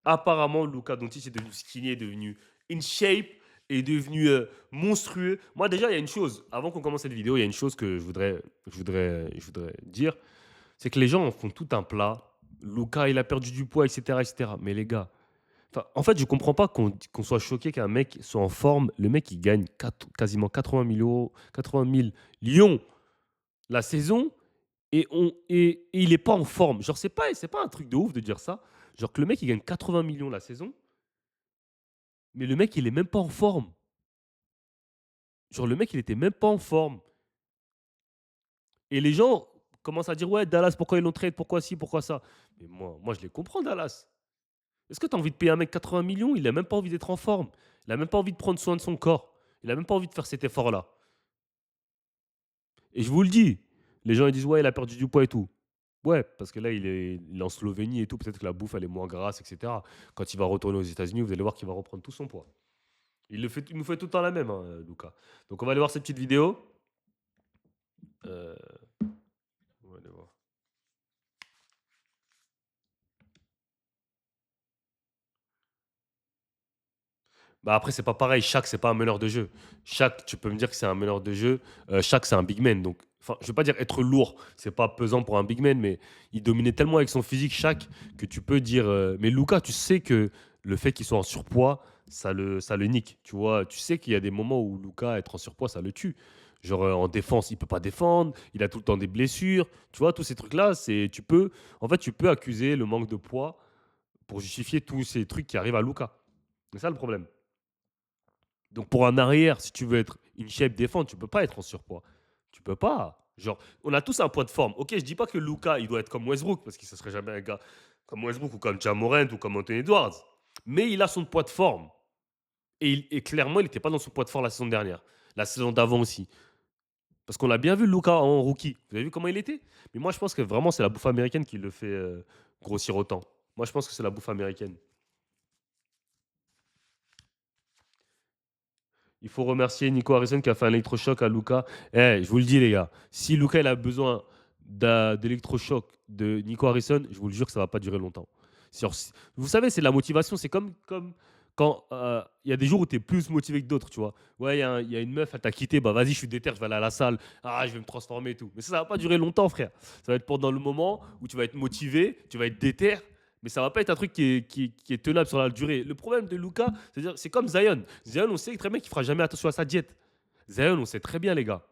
apparemment, Luka Doncic est devenu skinny, est devenu in shape, est devenu monstrueux. Moi, déjà, il y a une chose. Avant qu'on commence cette vidéo, il y a une chose que je voudrais dire. C'est que les gens en font tout un plat. Luka, il a perdu du poids, etc., etc. Mais les gars, enfin, en fait, je comprends pas qu'on soit choqué qu'un mec soit en forme. Le mec, il gagne quasiment 80 000 euros, 80 000 Lyon la saison et il est pas en forme. Genre, c'est pas un truc de ouf de dire ça. Genre que le mec, il gagne 80 millions la saison, mais le mec, il est même pas en forme. Genre, le mec, il était même pas en forme. Et les gens commencent à dire, ouais, Dallas, pourquoi ils l'ont trade, pourquoi ci, pourquoi ça. Mais moi, je les comprends, Dallas. Est-ce que tu as envie de payer un mec 80 millions? Il a même pas envie d'être en forme. Il a même pas envie de prendre soin de son corps. Il a même pas envie de faire cet effort-là. Et je vous le dis, les gens ils disent, ouais, il a perdu du poids et tout. Ouais, parce que là, il est en Slovénie et tout. Peut-être que la bouffe, elle est moins grasse, etc. Quand il va retourner aux États-Unis, vous allez voir qu'il va reprendre tout son poids. Il nous fait tout le temps la même, hein, Luca. Donc, on va aller voir cette petite vidéo. Euh, on va aller voir. Bah après, c'est pas pareil. Shaq, c'est pas un meneur de jeu. Shaq, tu peux me dire que c'est un meneur de jeu. Shaq, c'est un big man. Donc, enfin, je veux pas dire être lourd. C'est pas pesant pour un big man, mais il dominait tellement avec son physique, Shaq, que tu peux dire. Mais Luka, tu sais que le fait qu'il soit en surpoids, ça le nique. Tu vois, tu sais qu'il y a des moments où Luka, être en surpoids, ça le tue. Genre en défense, il peut pas défendre. Il a tout le temps des blessures. Tu vois, tous ces trucs-là, en fait, tu peux accuser le manque de poids pour justifier tous ces trucs qui arrivent à Luka. C'est ça le problème. Donc pour un arrière, si tu veux être in shape défendre, tu peux pas être en surpoids. Tu peux pas. Genre, on a tous un poids de forme. Ok, je dis pas que Luka, il doit être comme Westbrook, parce qu'il ne serait jamais un gars comme Westbrook ou comme Jamorant ou comme Anthony Edwards. Mais il a son poids de forme. Et clairement, il n'était pas dans son poids de forme la saison dernière. La saison d'avant aussi. Parce qu'on a bien vu Luka en rookie. Vous avez vu comment il était? Mais moi, je pense que vraiment, c'est la bouffe américaine qui le fait grossir autant. Moi, je pense que c'est la bouffe américaine. Il faut remercier Nico Harrison qui a fait un électrochoc à Luca. Eh, je vous le dis, les gars, si Luca il a besoin d'électrochoc de Nico Harrison, je vous le jure que ça ne va pas durer longtemps. Vous savez, c'est de la motivation. C'est comme quand il y a des jours où tu es plus motivé que d'autres, tu vois. Ouais, il y a une meuf, elle t'a quitté, bah vas-y, je suis déter, je vais aller à la salle. Ah, je vais me transformer et tout. Mais ça ne va pas durer longtemps, frère. Ça va être pendant le moment où tu vas être motivé, tu vas être déter, mais ça va pas être un truc qui est tenable sur la durée. Le problème de Luca, c'est comme Zion. Zion, on sait très bien qu'il fera jamais attention à sa diète. Zion, on sait très bien, les gars.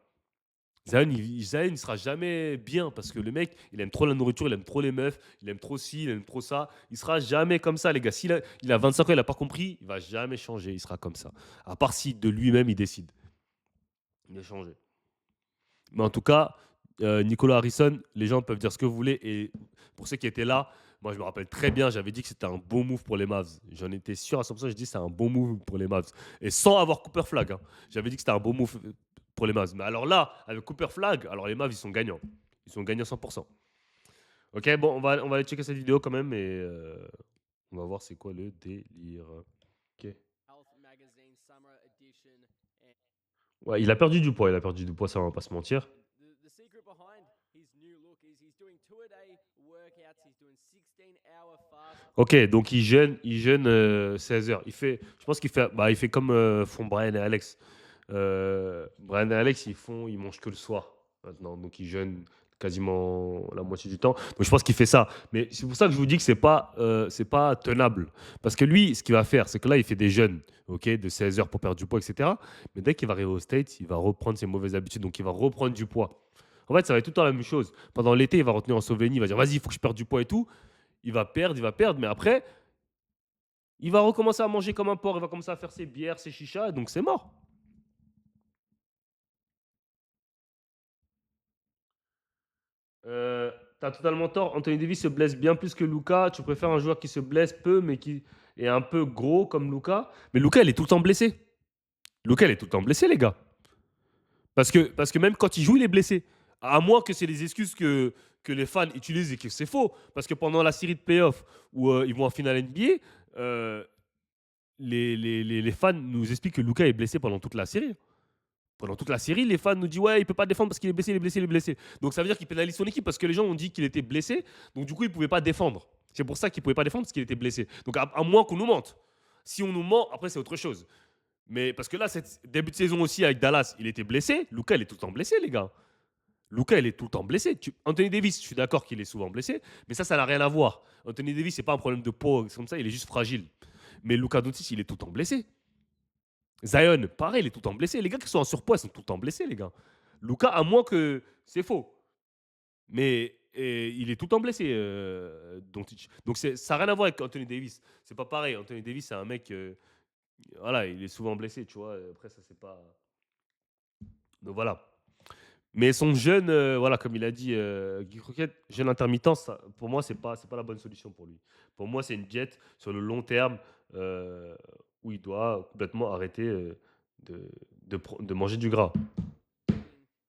Zion, il sera jamais bien parce que le mec, il aime trop la nourriture, il aime trop les meufs, il aime trop ci, il aime trop ça. Il sera jamais comme ça, les gars. Il a 25 ans, il a pas compris, il va jamais changer. Il sera comme ça. À part si de lui-même, il décide de changer. Mais en tout cas, Nicolas Harrison, les gens peuvent dire ce que vous voulez. Et pour ceux qui étaient là, moi, je me rappelle très bien, j'avais dit que c'était un bon move pour les Mavs. J'en étais sûr à 100%, je dis que c'est un bon move pour les Mavs. Et sans avoir Cooper Flag, hein. J'avais dit que c'était un bon move pour les Mavs. Mais alors là, avec Cooper Flag, alors les Mavs, ils sont gagnants. Ils sont gagnants 100%. Ok, bon, on va aller checker cette vidéo quand même et on va voir c'est quoi le délire. Ok. Ouais, il a perdu du poids, ça, on va pas se mentir. Ok, donc il jeûne 16 heures. Je pense il fait comme font Brian et Alex. Brian et Alex, ils mangent que le soir maintenant, donc ils jeûnent quasiment la moitié du temps. Donc je pense qu'il fait ça. Mais c'est pour ça que je vous dis que c'est pas tenable. Parce que lui, ce qu'il va faire, c'est que là, il fait des jeûnes, ok, de 16 heures pour perdre du poids, etc. Mais dès qu'il va arriver au States, il va reprendre ses mauvaises habitudes, donc il va reprendre du poids. En fait, ça va être tout le temps la même chose. Pendant l'été, il va retenir en Slovénie, il va dire vas-y, il faut que je perde du poids et tout. Il va perdre, mais après, il va recommencer à manger comme un porc, il va commencer à faire ses bières, ses chichas, donc c'est mort. T'as totalement tort. Anthony Davis se blesse bien plus que Luca. Tu préfères un joueur qui se blesse peu, mais qui est un peu gros comme Luca. Mais Luca, il est tout le temps blessé. Luca, il est tout le temps blessé, les gars. Parce que même quand il joue, il est blessé. À moins que c'est les excuses que les fans utilisent et que c'est faux. Parce que pendant la série de playoffs où ils vont en finale NBA, les fans nous expliquent que Luca est blessé pendant toute la série. Pendant toute la série, les fans nous disent ouais, il peut pas défendre parce qu'il est blessé, il est blessé, il est blessé. Donc ça veut dire qu'il pénalise son équipe parce que les gens ont dit qu'il était blessé, donc du coup il pouvait pas défendre. C'est pour ça qu'il ne pouvait pas défendre parce qu'il était blessé. Donc, à moins qu'on nous mente. Si on nous ment, après, c'est autre chose. Mais parce que là, cette début de saison aussi avec Dallas, il était blessé. Luka, il est tout le temps blessé, les gars. Luka, il est tout le temps blessé. Anthony Davis, je suis d'accord qu'il est souvent blessé, mais ça n'a rien à voir. Anthony Davis, c'est pas un problème de peau, c'est comme ça, il est juste fragile. Mais Luka Doncic, il est tout le temps blessé. Zion, pareil, il est tout le temps blessé. Les gars qui sont en surpoids, ils sont tout le temps blessés, les gars. Luka, à moins que c'est faux. Mais il est tout le temps blessé, Doncic. Donc ça n'a rien à voir avec Anthony Davis. C'est pas pareil. Anthony Davis, c'est un mec, voilà, il est souvent blessé, tu vois. Après, ça, c'est pas. Donc voilà. Mais son jeune, voilà, comme il a dit, Guy Croquette, jeune intermittent, ça, pour moi, c'est pas la bonne solution pour lui. Pour moi, c'est une diète sur le long terme euh, où il doit complètement arrêter de manger du gras.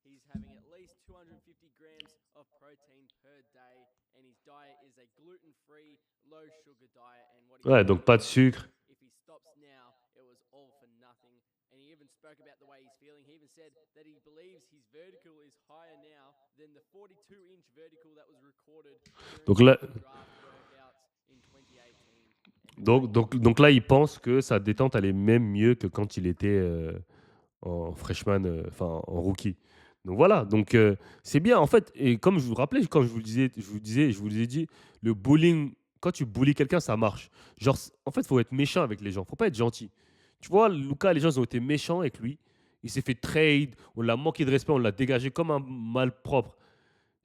He's having at least 250 grams of protein per day, and his diet is a gluten-free, low-sugar diet. And what he Ouais, said donc pas de was, sucre. if he stops now, it was all for nothing. And he even spoke about the way he's feeling. He even said that he believes his vertical is higher now than the 42-inch vertical that was recorded Donc during là, the draft workouts in 2018. donc là, il pense que sa détente, elle est même mieux que quand il était en freshman, enfin en rookie. Donc voilà, donc c'est bien en fait. Et comme je vous rappelais, quand je vous ai dit, le bullying, quand tu bullies quelqu'un, ça marche. Genre, en fait, il faut être méchant avec les gens, faut pas être gentil. Tu vois, Lucas, les gens ils ont été méchants avec lui. Il s'est fait trade, on l'a manqué de respect, on l'a dégagé comme un malpropre.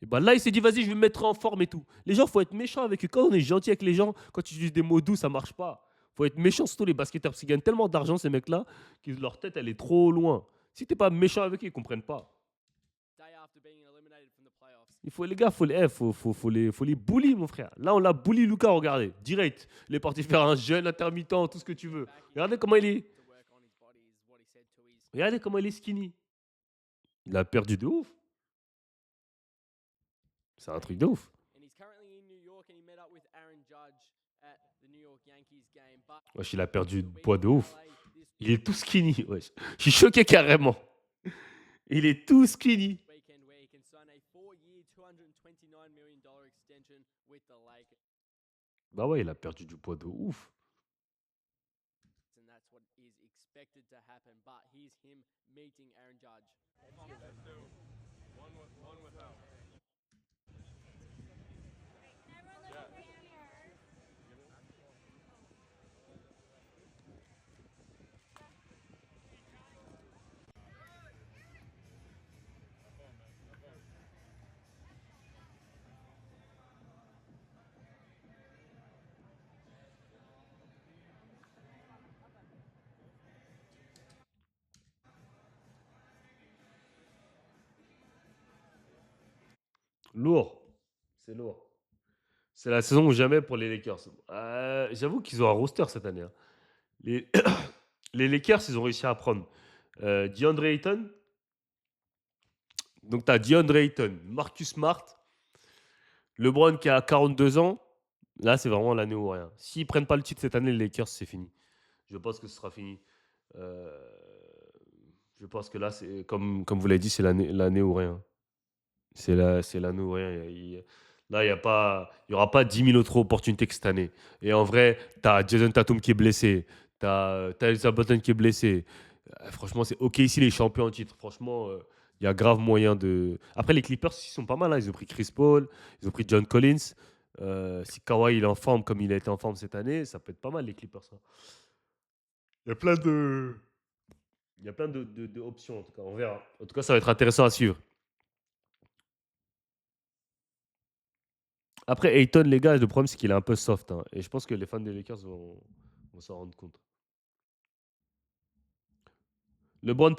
Et ben là, il s'est dit, vas-y, je vais me mettre en forme et tout. Les gens, faut être méchant avec eux. Quand on est gentil avec les gens, quand tu utilises des mots doux, ça marche pas. Faut être méchant, surtout les basketteurs, parce qu'ils gagnent tellement d'argent, ces mecs-là, que leur tête, elle est trop loin. Si t'es pas méchant avec eux, ils comprennent pas. Day after being eliminated from the playoffs. Il faut, les gars, faut les bully, mon frère. Là, on l'a bully, Lucas, regardez. Direct. Il est parti faire un jeûne intermittent, tout ce que tu veux. Regardez comment il est. To work on his body is what he said to his. Regardez comment il est skinny. Il a perdu de ouf. C'est un truc de ouf. And he's currently in New York and he met up with Aaron Judge at the New York Yankees game. But Wesh, il a perdu de he'll be poids de in ouf. LA this Il est tout skinny. Wesh. Je suis choqué carrément. Il est tout skinny. weekend where he can sign a 4-year, $229 million extension with the Lakers. Bah ouais, il a perdu du poids de ouf. And that's what is expected to happen. But here's him meeting Aaron Judge. Lourd. C'est lourd. C'est la saison ou jamais pour les Lakers. J'avoue qu'ils ont un roster cette année, hein. Les, les Lakers, ils ont réussi à prendre DeAndre Ayton. Donc, tu as DeAndre Ayton, Marcus Smart, LeBron qui a 42 ans. Là, c'est vraiment l'année ou rien. S'ils prennent pas le titre cette année, les Lakers, c'est fini. Je pense que ce sera fini. Euh, je pense que là, c'est comme vous l'avez dit, c'est l'année ou rien. C'est l'année ou rien. Là, il y aura pas 10 000 autres opportunités que cette année. Et en vrai, tu as Jason Tatum qui est blessé. Tu as Elisa Button qui est blessé. Franchement, c'est OK ici, les champions en titre. Franchement, il y a grave moyen de. Après, les Clippers, ils sont pas mal, hein. Ils ont pris Chris Paul, ils ont pris John Collins. Si Kawhi il est en forme comme il a été en forme cette année, ça peut être pas mal, les Clippers, hein. Il y a plein de. Il y a plein de options, en tout cas. On verra. En tout cas, ça va être intéressant à suivre. Après, Ayton, les gars, le problème, c'est qu'il est un peu soft, hein. Et je pense que les fans des Lakers vont s'en rendre compte. LeBron peut